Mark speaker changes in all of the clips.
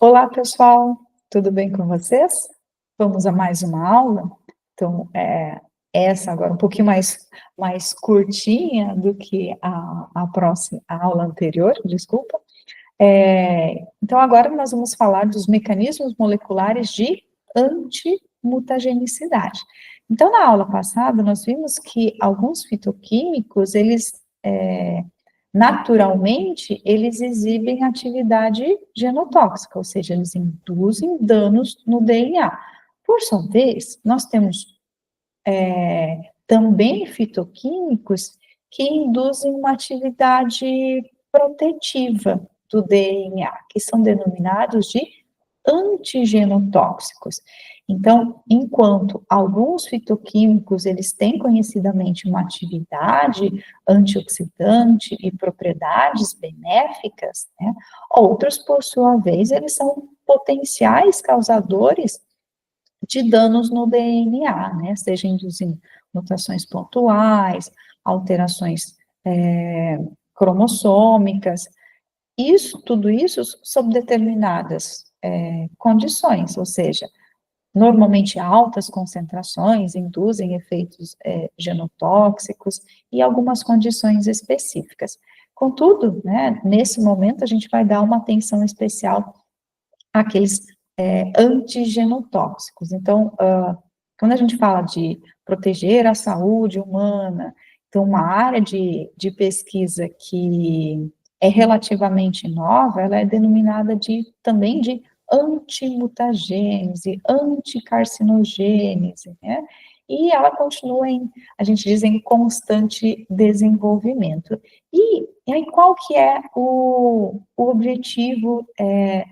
Speaker 1: Olá, pessoal, tudo bem com vocês? Vamos a mais uma aula? Então, essa agora um pouquinho mais curtinha do que a próxima, a aula anterior, desculpa. Então, agora nós vamos falar dos mecanismos moleculares de antimutagenicidade. Então, na aula passada, nós vimos que alguns fitoquímicos, naturalmente, eles exibem atividade genotóxica, ou seja, eles induzem danos no DNA. Por sua vez, nós temos também fitoquímicos que induzem uma atividade protetiva do DNA, que são denominados de antigenotóxicos. Então, enquanto alguns fitoquímicos, eles têm conhecidamente uma atividade antioxidante e propriedades benéficas, né, outros, por sua vez, eles são potenciais causadores de danos no DNA, né, seja induzindo mutações pontuais, alterações cromossômicas, tudo isso sob determinadas condições, ou seja, normalmente altas concentrações induzem efeitos genotóxicos e algumas condições específicas. Contudo, né, nesse momento a gente vai dar uma atenção especial àqueles antigenotóxicos. Então, quando a gente fala de proteger a saúde humana, então uma área de pesquisa que é relativamente nova, ela é denominada também de antimutagênese, anticarcinogênese, né? E ela continua a gente diz, em constante desenvolvimento. E aí, qual que é o objetivo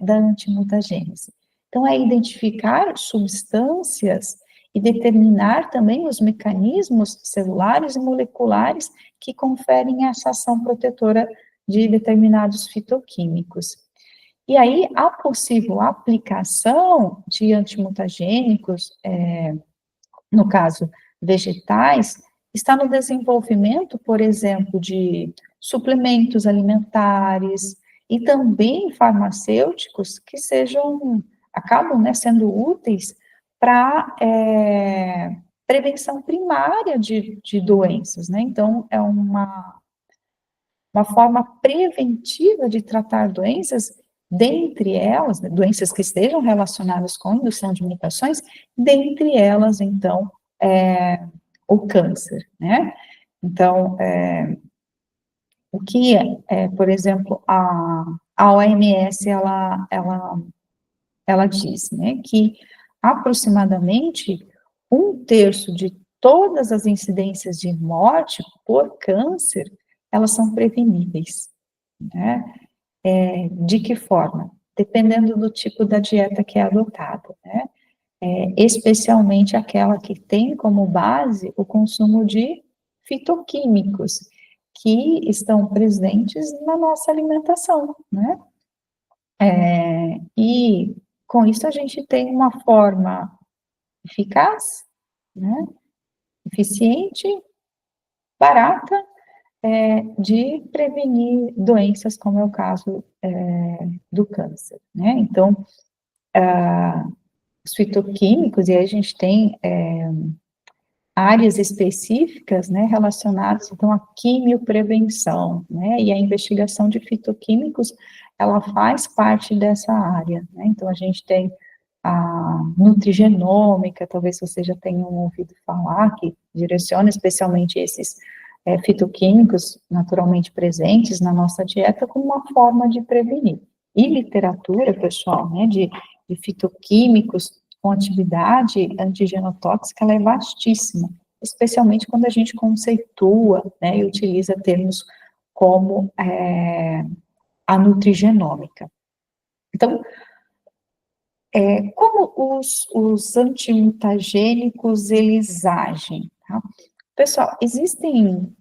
Speaker 1: da antimutagênese? Então, é identificar substâncias e determinar também os mecanismos celulares e moleculares que conferem essa ação protetora de determinados fitoquímicos. E aí, a possível aplicação de antimutagênicos, no caso, vegetais, está no desenvolvimento, por exemplo, de suplementos alimentares e também farmacêuticos que acabam, né, sendo úteis para prevenção primária de doenças, né? Então, é uma forma preventiva de tratar doenças, dentre elas, né, doenças que estejam relacionadas com indução de mutações, dentre elas, então, o câncer, né? Então, o que por exemplo, a OMS, ela diz, né, que aproximadamente 1/3 de todas as incidências de morte por câncer, elas são preveníveis, né? De que forma? Dependendo do tipo da dieta que é adotada, né? Especialmente aquela que tem como base o consumo de fitoquímicos, que estão presentes na nossa alimentação, né? E com isso a gente tem uma forma eficaz, né? Eficiente, barata, de prevenir doenças, como é o caso do câncer, né? Então, os fitoquímicos, e aí a gente tem áreas específicas, né, relacionadas, então, à quimioprevenção, né, e a investigação de fitoquímicos, ela faz parte dessa área, né, então a gente tem a nutrigenômica, talvez vocês já tenham ouvido falar, que direciona especialmente esses fitoquímicos naturalmente presentes na nossa dieta como uma forma de prevenir. E literatura, pessoal, né, de fitoquímicos com atividade antigenotóxica, ela é vastíssima, especialmente quando a gente conceitua, né, e utiliza termos como a nutrigenômica. Então, como os antimutagênicos, eles agem? Tá? Pessoal, existem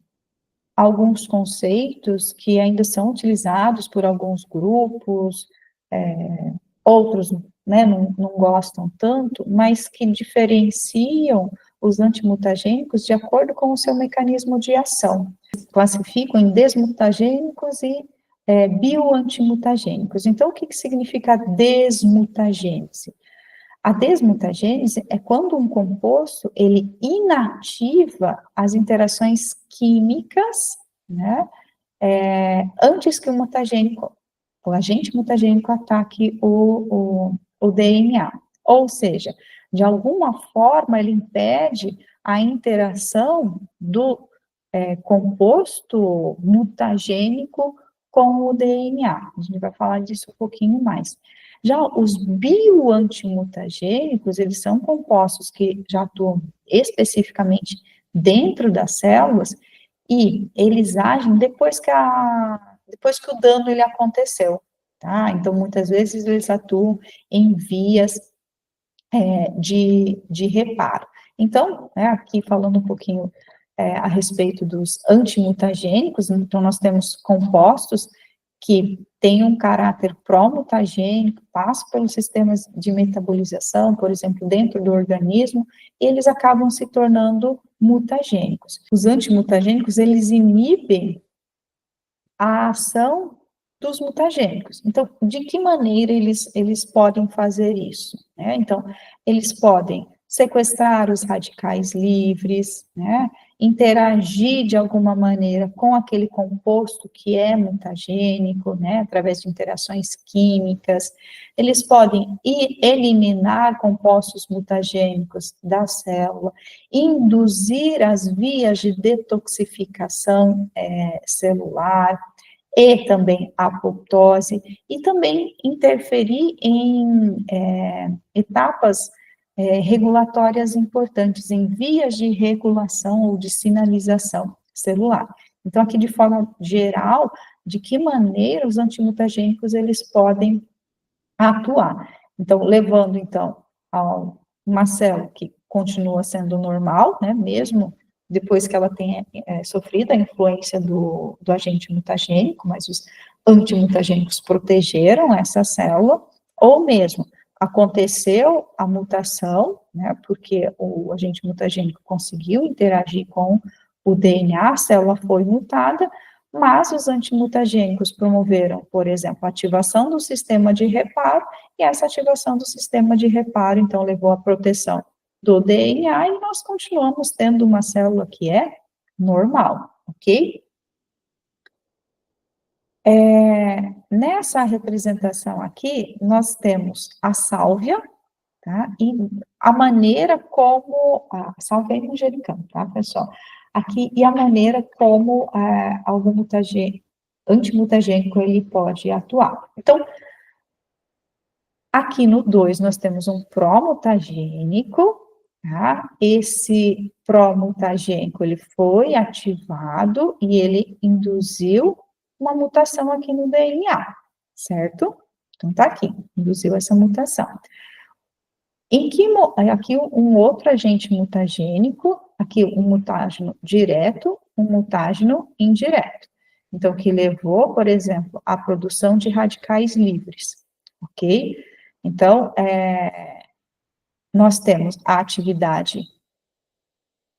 Speaker 1: alguns conceitos que ainda são utilizados por alguns grupos, outros, né, não gostam tanto, mas que diferenciam os antimutagênicos de acordo com o seu mecanismo de ação. Classificam em desmutagênicos e bioantimutagênicos. Então, o que significa desmutagênese? A desmutagênese é quando um composto, ele inativa as interações químicas, né, antes que o agente mutagênico ataque o DNA. Ou seja, de alguma forma, ele impede a interação do composto mutagênico com o DNA. A gente vai falar disso um pouquinho mais. Já os bioantimutagênicos, eles são compostos que já atuam especificamente dentro das células e eles agem depois que o dano ele aconteceu, tá? Então, muitas vezes eles atuam em vias de reparo. Então, né, aqui falando um pouquinho a respeito dos antimutagênicos, então nós temos compostos que têm um caráter pró-mutagênico, passam pelos sistemas de metabolização, por exemplo, dentro do organismo, e eles acabam se tornando mutagênicos. Os antimutagênicos, eles inibem a ação dos mutagênicos. Então, de que maneira eles podem fazer isso? Né? Então, eles podem sequestrar os radicais livres, né? Interagir de alguma maneira com aquele composto que é mutagênico, né? Através de interações químicas. Eles podem eliminar compostos mutagênicos da célula, induzir as vias de detoxificação celular, e também apoptose, e também interferir em etapas regulatórias importantes, em vias de regulação ou de sinalização celular. Então, aqui de forma geral, de que maneira os antimutagênicos eles podem atuar. Então, levando, então, a uma célula que continua sendo normal, né, mesmo depois que ela tenha sofrido a influência do agente mutagênico, mas os antimutagênicos protegeram essa célula, ou mesmo aconteceu a mutação, né, porque o agente mutagênico conseguiu interagir com o DNA, a célula foi mutada, mas os antimutagênicos promoveram, por exemplo, a ativação do sistema de reparo, e essa ativação do sistema de reparo, então, levou à proteção do DNA, e nós continuamos tendo uma célula que é normal, ok? Nessa representação aqui, nós temos a sálvia, tá? E a maneira como, a sálvia é manjericão, tá, pessoal? Aqui, e a maneira como algum antimutagênico ele pode atuar. Então, aqui no 2, nós temos um pró-mutagênico, tá? Esse pró-mutagênico, ele foi ativado e ele induziu uma mutação aqui no DNA, certo? Então, tá aqui, induziu essa mutação. Aqui um outro agente mutagênico, aqui um mutágeno direto, um mutágeno indireto. Então, que levou, por exemplo, à produção de radicais livres, ok? Então, nós temos a atividade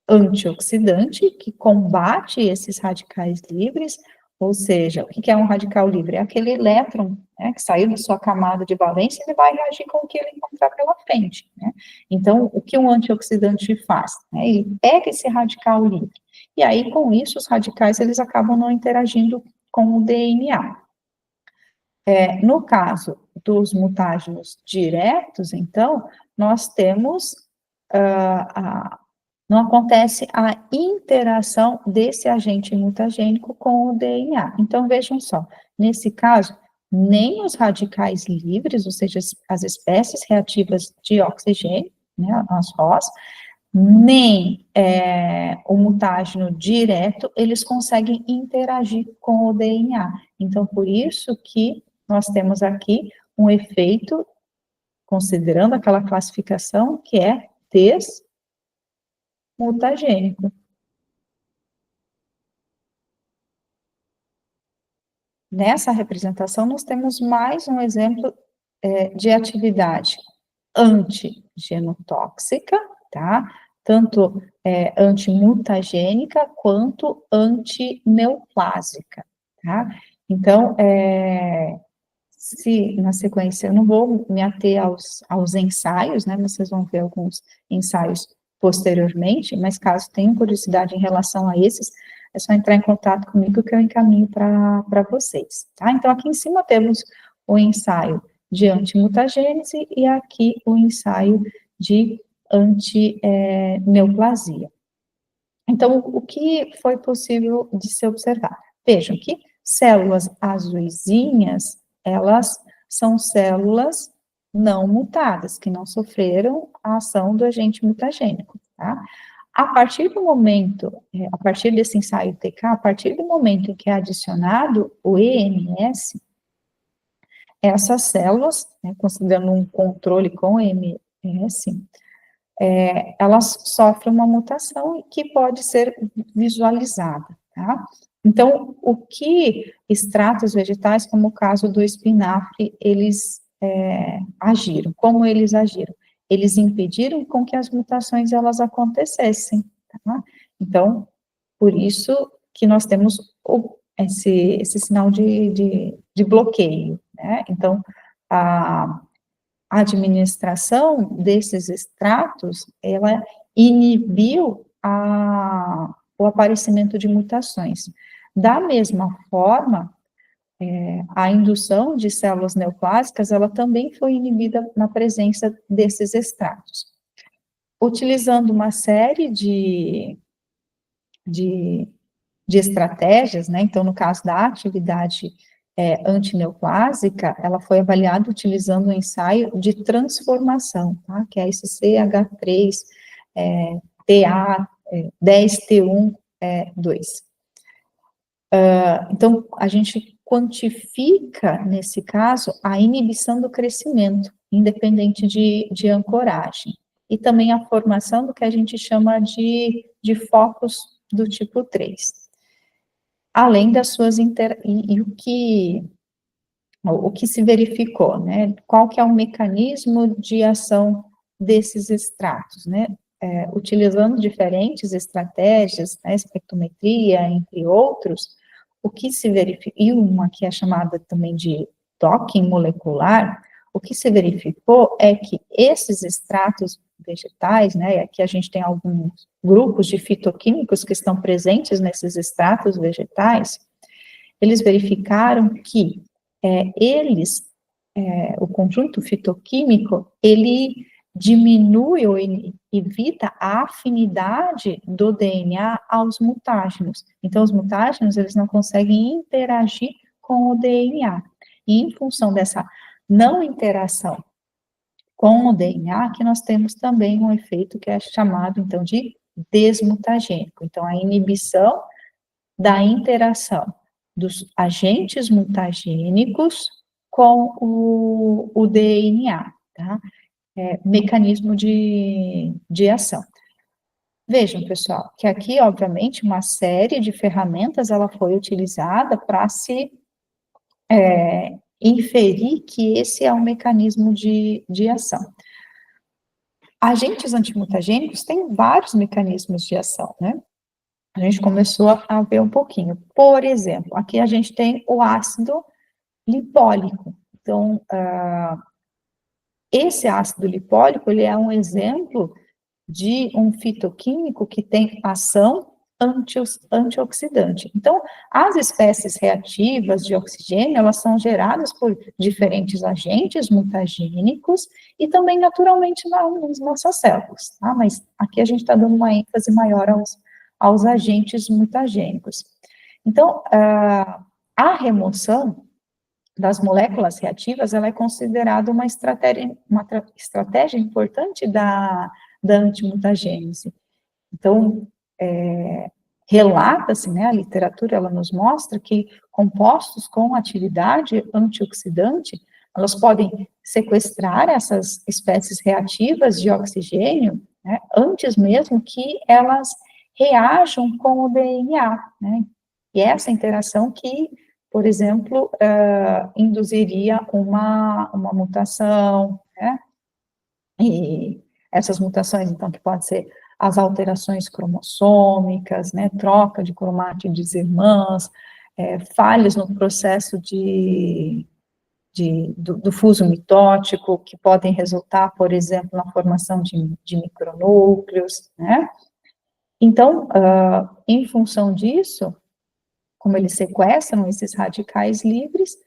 Speaker 1: antioxidante, que combate esses radicais livres, ou seja, o que é um radical livre? É aquele elétron, né, que saiu da sua camada de valência, ele vai reagir com o que ele encontrar pela frente, né? Então, o que um antioxidante faz? Né? Ele pega esse radical livre, e aí, com isso, os radicais, eles acabam não interagindo com o DNA. No caso dos mutágenos diretos, então, nós temos não acontece a interação desse agente mutagênico com o DNA. Então, vejam só, nesse caso, nem os radicais livres, ou seja, as espécies reativas de oxigênio, né, as ROS, nem o mutágeno direto, eles conseguem interagir com o DNA. Então, por isso que nós temos aqui um efeito, considerando aquela classificação, que é desmutagênico. Nessa representação, nós temos mais um exemplo de atividade antigenotóxica, tá? Tanto antimutagênica quanto antineoplásica, tá? Então, se na sequência, eu não vou me ater aos ensaios, né, vocês vão ver alguns ensaios posteriormente, mas caso tenham curiosidade em relação a esses, é só entrar em contato comigo que eu encaminho para vocês, tá? Então, aqui em cima temos o ensaio de antimutagênese e aqui o ensaio de antineoplasia. Então, o que foi possível de se observar? Vejam que células azuisinhas, elas são células não mutadas, que não sofreram a ação do agente mutagênico, tá? A partir do momento, a partir desse ensaio TK, a partir do momento em que é adicionado o EMS, essas células, né, considerando um controle com EMS, elas sofrem uma mutação que pode ser visualizada, tá? Então, o que extratos vegetais, como o caso do espinafre, eles agiram? Como eles agiram? Eles impediram com que as mutações elas acontecessem, tá? Então, por isso que nós temos esse sinal de bloqueio, né? Então, a administração desses extratos, ela inibiu o aparecimento de mutações. Da mesma forma, a indução de células neoplásicas, ela também foi inibida na presença desses extratos. Utilizando uma série de, de estratégias, né, então, no caso da atividade antineoplásica, ela foi avaliada utilizando um ensaio de transformação, tá, que é esse CH3, TA, 10T1, 2. Então, a gente quantifica, nesse caso, a inibição do crescimento, independente de ancoragem, e também a formação do que a gente chama de focos do tipo 3. Além das suas e o que se verificou, né? Qual que é o mecanismo de ação desses extratos, né? Utilizando diferentes estratégias, né, espectrometria, entre outros, o que se verificou, e uma que é chamada também de docking molecular, o que se verificou é que esses extratos vegetais, né, aqui a gente tem alguns grupos de fitoquímicos que estão presentes nesses extratos vegetais, eles verificaram que o conjunto fitoquímico, ele diminui ou evita a afinidade do DNA aos mutágenos. Então, os mutágenos, eles não conseguem interagir com o DNA. E em função dessa não interação com o DNA, que nós temos também um efeito que é chamado, então, de desmutagênico. Então, a inibição da interação dos agentes mutagênicos com o DNA, tá? Mecanismo de ação. Vejam, pessoal, que aqui, obviamente, uma série de ferramentas, ela foi utilizada para se inferir que esse é um mecanismo de ação. Agentes antimutagênicos têm vários mecanismos de ação, né? A gente começou a ver um pouquinho. Por exemplo, aqui a gente tem o ácido lipólico. Então, esse ácido lipólico, ele é um exemplo de um fitoquímico que tem ação antioxidante. Então, as espécies reativas de oxigênio, elas são geradas por diferentes agentes mutagênicos e também naturalmente nas nossas células, tá? Mas aqui a gente está dando uma ênfase maior aos agentes mutagênicos. Então, a remoção das moléculas reativas, ela é considerada uma estratégia importante da antimutagênese. Então, relata-se, né, a literatura, ela nos mostra que compostos com atividade antioxidante, elas podem sequestrar essas espécies reativas de oxigênio, né, antes mesmo que elas reajam com o DNA, né, e essa interação que, por exemplo, induziria uma mutação, né, e essas mutações, então, que podem ser as alterações cromossômicas, né, troca de cromátides irmãs, falhas no processo do fuso mitótico, que podem resultar, por exemplo, na formação de micronúcleos, né? Então, em função disso, como eles sequestram esses radicais livres,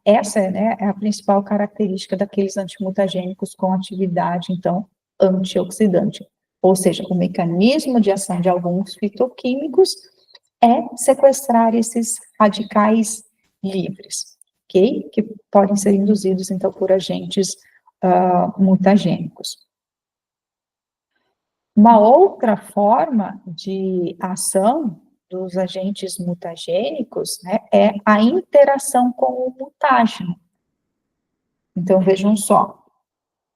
Speaker 1: essa é a principal característica daqueles antimutagênicos com atividade, então, antioxidante. Ou seja, o mecanismo de ação de alguns fitoquímicos é sequestrar esses radicais livres, ok? Que podem ser induzidos, então, por agentes mutagênicos. Uma outra forma de ação dos agentes mutagênicos, né, é a interação com o mutágeno. Então, vejam só,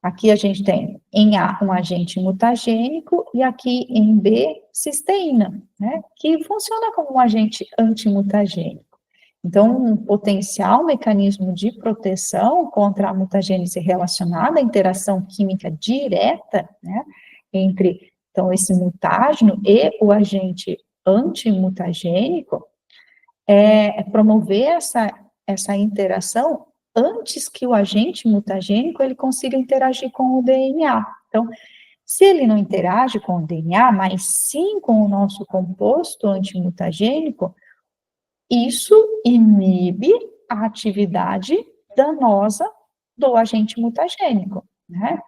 Speaker 1: aqui a gente tem em A um agente mutagênico e aqui em B cisteína, né, que funciona como um agente antimutagênico. Então, um potencial mecanismo de proteção contra a mutagênese relacionada à interação química direta, né, entre, então, esse mutágeno e o agente antimutagênico, é promover essa interação antes que o agente mutagênico ele consiga interagir com o DNA. Então, se ele não interage com o DNA, mas sim com o nosso composto antimutagênico, isso inibe a atividade danosa do agente mutagênico, né?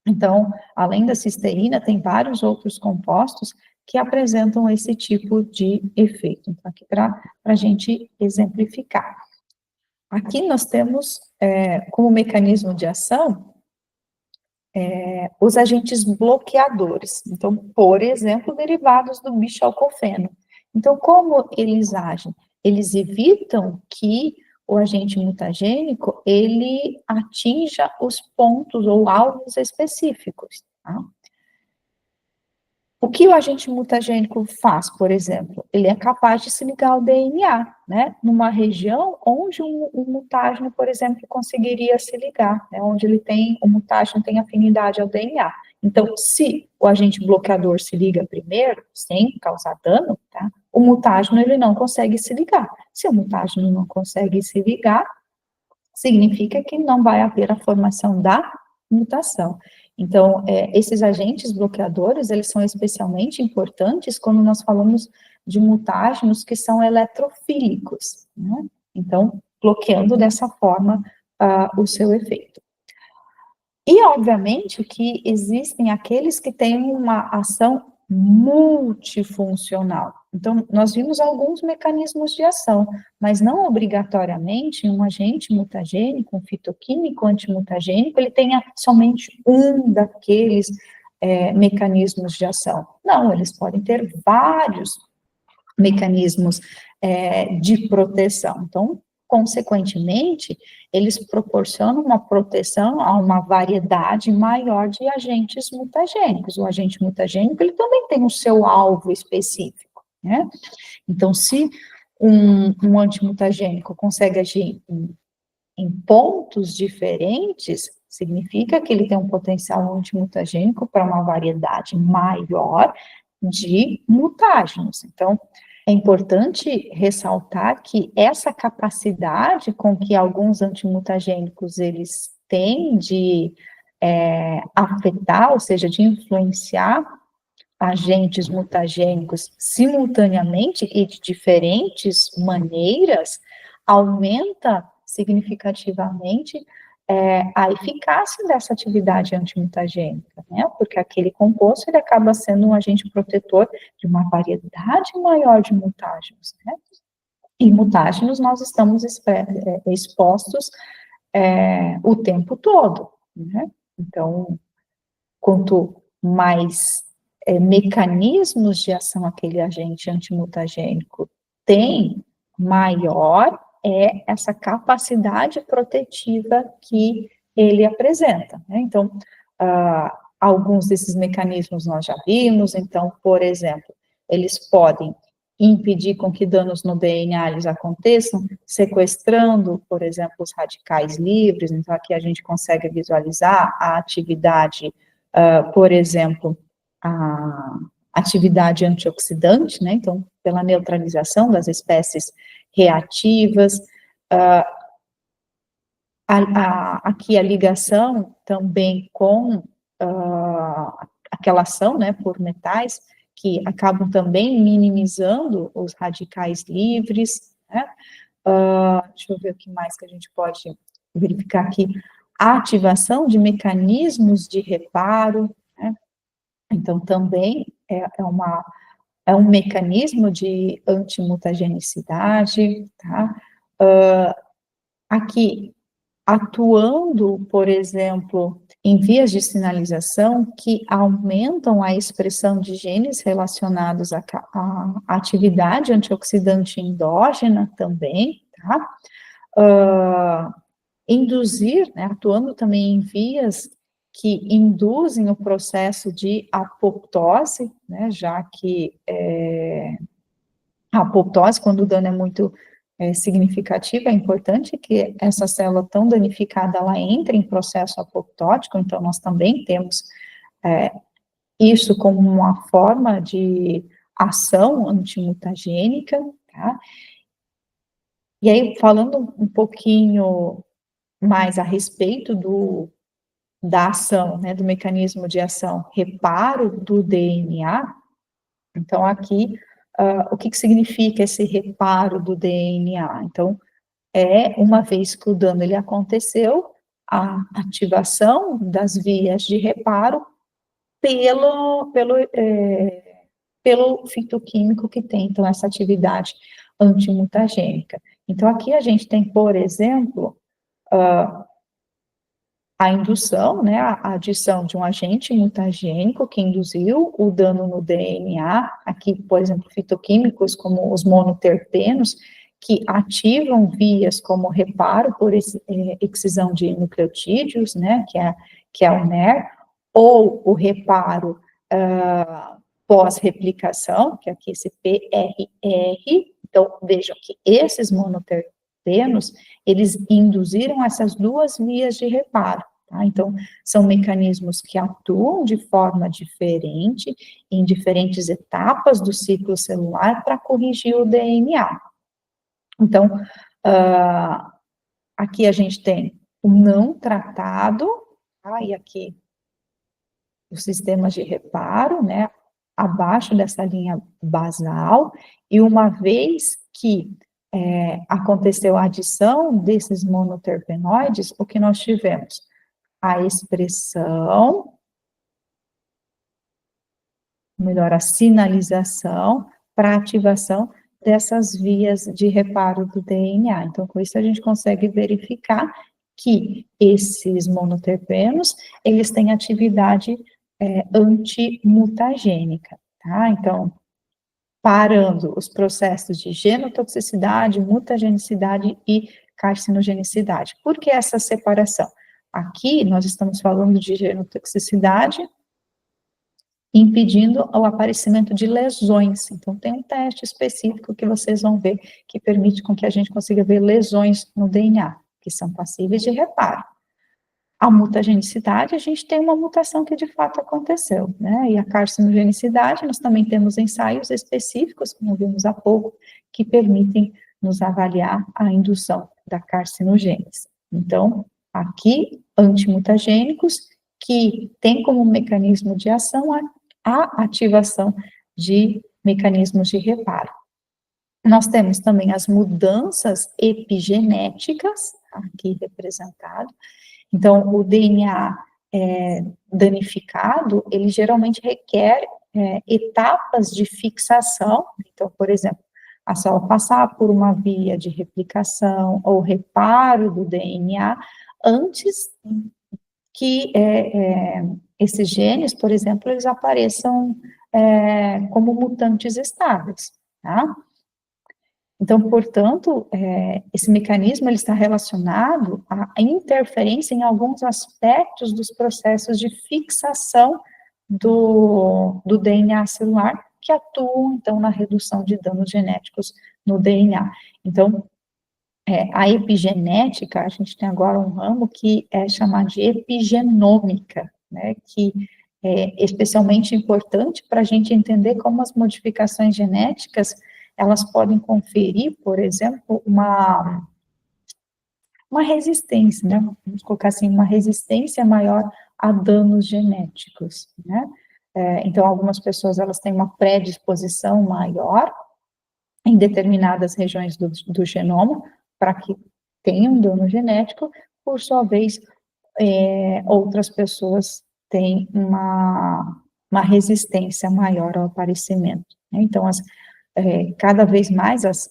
Speaker 1: Então, além da cisteína, tem vários outros compostos que apresentam esse tipo de efeito. Então, aqui para a gente exemplificar. Aqui nós temos, como mecanismo de ação, os agentes bloqueadores. Então, por exemplo, derivados do bischalcofeno. Então, como eles agem? Eles evitam que o agente mutagênico, ele atinja os pontos ou alvos específicos, tá? O que o agente mutagênico faz, por exemplo? Ele é capaz de se ligar ao DNA, né? Numa região onde um mutágeno, por exemplo, conseguiria se ligar, né? Onde o mutágeno tem afinidade ao DNA. Então, se o agente bloqueador se liga primeiro, sem causar dano, tá? O mutágeno, ele não consegue se ligar. Se o mutágeno não consegue se ligar, significa que não vai haver a formação da mutação. Então, esses agentes bloqueadores, eles são especialmente importantes quando nós falamos de mutágenos que são eletrofílicos, né? Então, bloqueando dessa forma o seu efeito. E, obviamente, que existem aqueles que têm uma ação multifuncional. Então, nós vimos alguns mecanismos de ação, mas não obrigatoriamente um agente mutagênico, um fitoquímico antimutagênico, ele tenha somente um daqueles mecanismos de ação. Não, eles podem ter vários mecanismos de proteção. Então, consequentemente, eles proporcionam uma proteção a uma variedade maior de agentes mutagênicos. O agente mutagênico, ele também tem o seu alvo específico, né? Então, se um antimutagênico consegue agir em pontos diferentes, significa que ele tem um potencial antimutagênico para uma variedade maior de mutágenos. Então, é importante ressaltar que essa capacidade com que alguns antimutagênicos eles têm de afetar, ou seja, de influenciar agentes mutagênicos simultaneamente e de diferentes maneiras, aumenta significativamente a eficácia dessa atividade antimutagênica, né? Porque aquele composto ele acaba sendo um agente protetor de uma variedade maior de mutágenos, né? E mutágenos nós estamos expostos o tempo todo, né? Então, quanto mais mecanismos de ação aquele agente antimutagênico tem, maior é essa capacidade protetiva que ele apresenta, né? Então, alguns desses mecanismos nós já vimos, então, por exemplo, eles podem impedir com que danos no DNA eles aconteçam, sequestrando, por exemplo, os radicais livres, então aqui a gente consegue visualizar a atividade, por exemplo, atividade antioxidante, né, então, pela neutralização das espécies reativas, aqui a ligação também com aquela ação, né, por metais, que acabam também minimizando os radicais livres, né, deixa eu ver o que mais que a gente pode verificar aqui, a ativação de mecanismos de reparo, né, então também é um mecanismo de antimutagenicidade, tá, aqui, atuando, por exemplo, em vias de sinalização que aumentam a expressão de genes relacionados à atividade antioxidante endógena também, tá? Induzir, né, atuando também em vias que induzem o processo de apoptose, né, já que a apoptose, quando o dano é muito significativo, é importante que essa célula tão danificada, ela entre em processo apoptótico, então nós também temos isso como uma forma de ação antimutagênica, tá? E aí, falando um pouquinho mais a respeito da ação, né, do mecanismo de ação reparo do DNA, então aqui, o que significa esse reparo do DNA? Então, uma vez que o dano ele aconteceu, a ativação das vias de reparo pelo fitoquímico que tem, então, essa atividade antimutagênica. Então, aqui a gente tem, por exemplo, a indução, né, a adição de um agente mutagênico que induziu o dano no DNA, aqui, por exemplo, fitoquímicos como os monoterpenos, que ativam vias como reparo por excisão de nucleotídeos, né, que é o NER, ou o reparo pós-replicação, que é aqui esse PRR. Então, vejam que esses monoterpenos, eles induziram essas duas vias de reparo. Tá? Então, são mecanismos que atuam de forma diferente, em diferentes etapas do ciclo celular, para corrigir o DNA. Então, aqui a gente tem o não tratado, tá? E aqui os sistemas de reparo, né, abaixo dessa linha basal, e uma vez que aconteceu a adição desses monoterpenoides, o que nós tivemos? A expressão, melhor, a sinalização para ativação dessas vias de reparo do DNA. Então, com isso a gente consegue verificar que esses monoterpenos, eles têm atividade antimutagênica, tá? Então, parando os processos de genotoxicidade, mutagenicidade e carcinogenicidade. Por que essa separação? Aqui nós estamos falando de genotoxicidade, impedindo o aparecimento de lesões. Então, tem um teste específico que vocês vão ver que permite com que a gente consiga ver lesões no DNA, que são passíveis de reparo. A mutagenicidade, a gente tem uma mutação que de fato aconteceu, né? E a carcinogenicidade, nós também temos ensaios específicos, como vimos há pouco, que permitem nos avaliar a indução da carcinogênese. Então, aqui, antimutagênicos, que tem como mecanismo de ação a ativação de mecanismos de reparo. Nós temos também as mudanças epigenéticas, aqui representado. Então, o DNA danificado, ele geralmente requer etapas de fixação. Então, por exemplo, a célula passar por uma via de replicação ou reparo do DNA antes que esses genes, por exemplo, eles apareçam como mutantes estáveis, tá? Então, portanto, esse mecanismo ele está relacionado à interferência em alguns aspectos dos processos de fixação do DNA celular, que atuam, então, na redução de danos genéticos no DNA. Então, a epigenética, a gente tem agora um ramo que é chamado de epigenômica, né, que especialmente importante para a gente entender como as modificações genéticas, elas podem conferir, por exemplo, uma resistência, né? Vamos colocar assim, uma resistência maior a danos genéticos, né? Então, algumas pessoas, elas têm uma predisposição maior em determinadas regiões do genoma para que tenham dano genético, por sua vez, outras pessoas têm uma resistência maior ao aparecimento, né? Então, cada vez mais as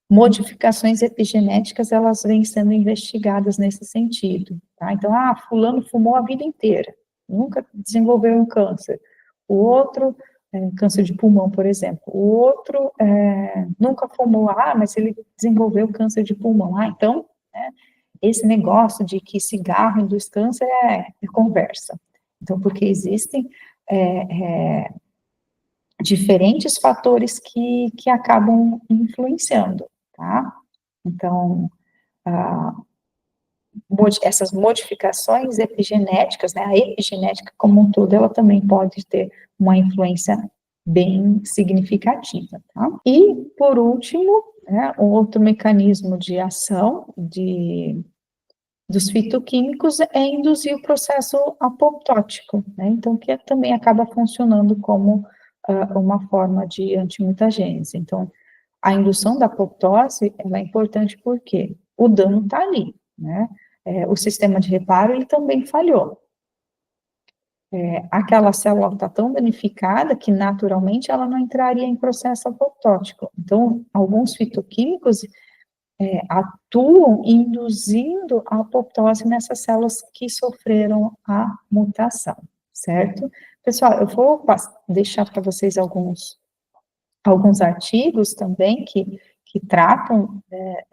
Speaker 1: modificações epigenéticas, elas vêm sendo investigadas nesse sentido, tá? Então, fulano fumou a vida inteira, nunca desenvolveu um câncer. O outro, câncer de pulmão, por exemplo. O outro nunca fumou, mas ele desenvolveu câncer de pulmão. Então, né, esse negócio de que cigarro induz câncer é conversa. Então, porque existem diferentes fatores que acabam influenciando, tá? Então, essas modificações epigenéticas, né, a epigenética como um todo, ela também pode ter uma influência bem significativa, tá? E, por último, né, um outro mecanismo de ação dos fitoquímicos é induzir o processo apoptótico, né, então, que também acaba funcionando como uma forma de antimutagênese. Então, a indução da apoptose, ela é importante porque o dano está ali, né, o sistema de reparo, ele também falhou. Aquela célula está tão danificada que, naturalmente, ela não entraria em processo apoptótico. Então, alguns fitoquímicos atuam induzindo a apoptose nessas células que sofreram a mutação, certo? Pessoal, eu vou deixar para vocês alguns artigos também que tratam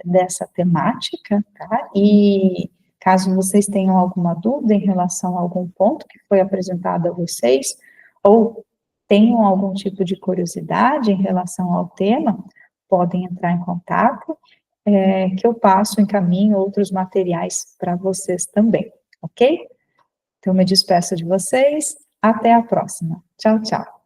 Speaker 1: dessa temática, tá? E caso vocês tenham alguma dúvida em relação a algum ponto que foi apresentado a vocês, ou tenham algum tipo de curiosidade em relação ao tema, podem entrar em contato, que eu encaminho outros materiais para vocês também, ok? Então, me despeço de vocês, até a próxima. Tchau, tchau.